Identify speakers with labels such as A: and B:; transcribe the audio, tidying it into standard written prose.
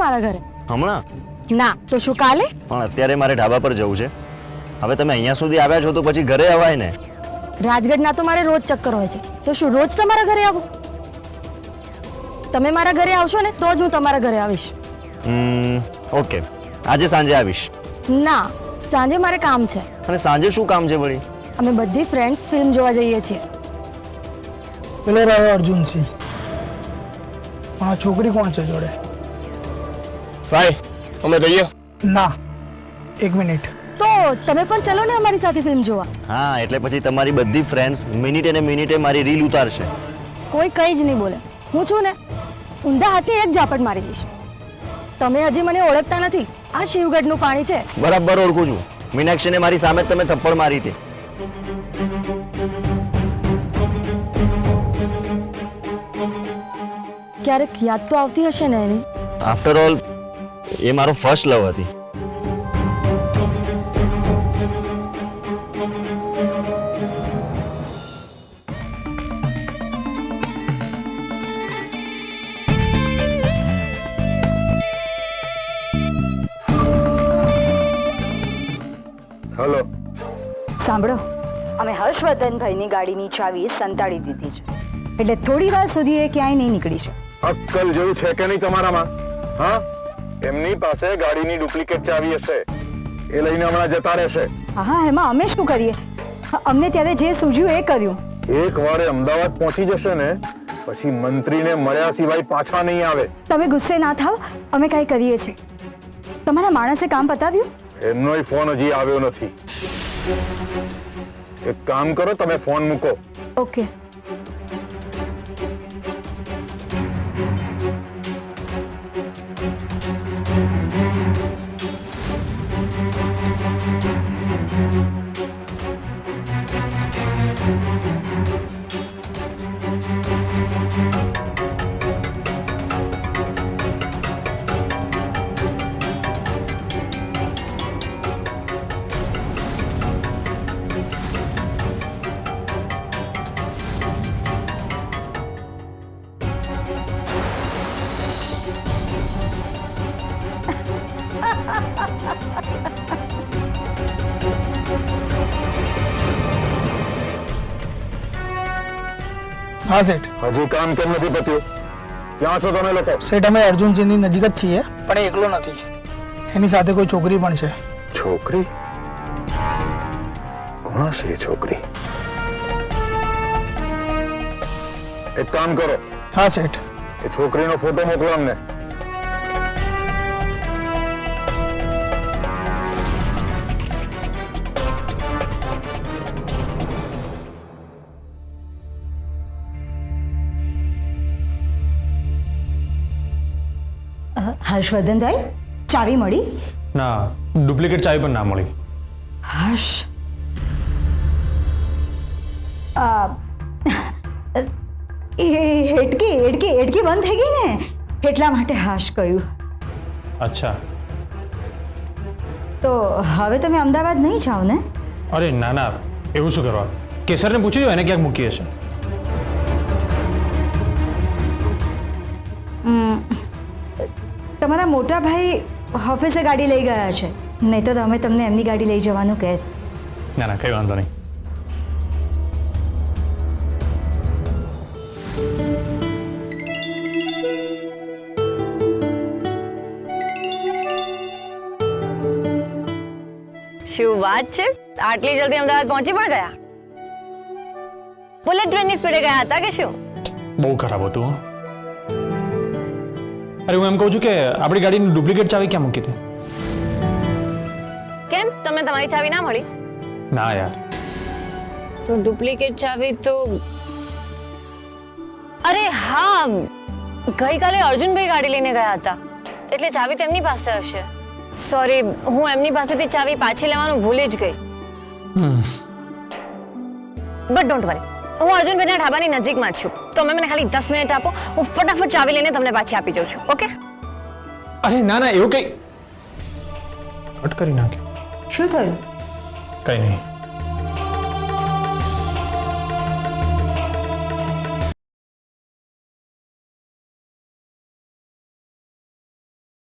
A: મારા ઘરે?
B: હમણાં
A: ના તો શું કાલે?
B: પણ અત્યારે મારે ઢાબા પર જવું છે. હવે તમે અહીંયા સુધી આવ્યા છો તો પછી ઘરે અવાય ને.
A: રાજગઢના તો મારે રોજ ચક્કર હોય છે, તો શું રોજ તમારા ઘરે આવું? તમે મારા ઘરે આવશો ને તો જ હું તમારા ઘરે આવીશ.
B: ઓકે, આજે સાંજે આવીશ.
A: ના, સાંજે મારે કામ છે.
B: અને સાંજે શું કામ છે વળી?
A: અમે બધી ફ્રેન્ડ્સ ફિલ્મ જોવા જઈએ છીએ.
C: પેલો રહ્યો અર્જુનસિંહ. આ છોકરી કોણ છે જોડે?
D: ભાઈ અમે જઈએ.
C: ના, 1 મિનિટ.
A: તો તમે પણ ચલો ને અમારી સાથે ફિલ્મ જોવા.
B: હા, એટલે પછી તમારી બધી ફ્રેન્ડ્સ મિનિટે ને મિનિટે મારી રીલ ઉતારશે.
A: કોઈ કંઈ જ નહીં બોલે. હું છું ને, ઊંધા હાથે એક ઝાપટ મારી દઈશ. તમે હજી મને ઓળખતા નથી. આ શિવગઢનું પાણી છે.
B: બરાબર ઓળખું છું. મીનાક્ષીને મારી સામે તમે થપ્પડ મારી હતી.
A: ક્યારેક યાદ તો આવતી હશે ને એની?
B: આફ્ટર ઓલ એ મારો ફર્સ્ટ લવ હતી.
D: હલો.
E: સાંભળો, અમે હર્ષવર્ધનભાઈની ગાડીની ચાવી સંતાડી દીધી છે, એટલે થોડી વાર સુધી એ ક્યાંય નહીં નીકળી શકે.
D: અક્કલ જેવું છે કે નહીં તમારામાં? હા, એમની પાસે ગાડીની ડુપ્લિકેટ ચાવી હશે, એ લઈને હમણાં જતા રહેશે.
E: હા, એમાં અમે શું કરીએ? અમને ત્યારે જે સૂઝ્યું એ કર્યું.
D: એક વાર અમદાવાદ પહોંચી જશે ને પછી મંત્રીને મળ્યા સિવાય પાછા નહીં આવે.
E: તમે ગુસ્સે ના થાવ, અમે કાંઈ કરીએ છીએ. તમારા માણસે કામ પતાવ્યું?
D: એમનોય ફોન હજી આવ્યો નથી. એક કામ કરો, તમે ફોન મૂકો.
E: ઓકે.
C: હા સેઠ.
D: હજી કામ કેમ નથી પત્યું? ક્યાં છો તમે લોકો?
C: સેઠ, અમે અર્જુનસિંહની નજીક જ છીએ, પણ એ એકલો નથી. એની સાથે કોઈ છોકરી પણ છે.
D: છોકરી? કોણ હશે એ છોકરી? એક કામ કરો.
C: હા સેઠ.
D: એ છોકરીનો ફોટો મોકલો અમને.
E: હર્ષવર્ધનભાઈ, ચાવી મળી?
F: ના, ડુપ્લિકેટ ચાવી પણ ના મળી.
E: હર્ષ, હેડકી બંધ થઈ ગઈ ને, એટલા માટે હાશ કહ્યું.
F: અચ્છા.
E: તો હવે તમે અમદાવાદ નહીં જાઓ ને?
F: અરે ના ના, એવું શું કરવા? કેસરને પૂછી લો, એને ક્યાંક મૂકી હશે.
E: તમારા મોટા ભાઈ ઓફિસે ગાડી લઈ ગયા છે, નહીં તો અમે તમને એમની ગાડી લઈ જવાનું કહે.
F: ના ના, કઈ વાંધો નહીં.
G: શું વાત છે? આટલી જલ્દી અમદાવાદ પહોંચી પણ ગયા? બુલેટ ટ્રેનની સ્પીડે ગયા હતા કે શું?
F: બહુ ખરાબ હતું. અરે હું એમ કહું છું કે આપણી ગાડીની ડુપ્લિકેટ ચાવી ક્યાં મૂકી હતી?
G: કેમ, તમને તમારી ચાવી ના મળી?
F: ના યાર.
G: તો ડુપ્લિકેટ ચાવી તો અરે હા, ગઈકાલે અર્જુનભાઈ ગાડી લઈને ગયા હતા, એટલે ચાવી તો એમની પાસે હશે. સોરી, હું એમની પાસેથી ચાવી પાછી લેવાનું ભૂલી જ ગઈ. બટ ડોન્ટ વરી, હું અર્જુનભાઈના ઢાબાની નજીકમાં જ છું, તો મને ખાલી 10 મિનિટ આપો, હું ફટાફટ ચાવી લઈને તમને પાછી આપી જાઉં છું. ઓકે?
F: અરે ના ના, એવું કઈ અટકરી નાખ્યું.
E: શું થયું?
F: કઈ નહીં.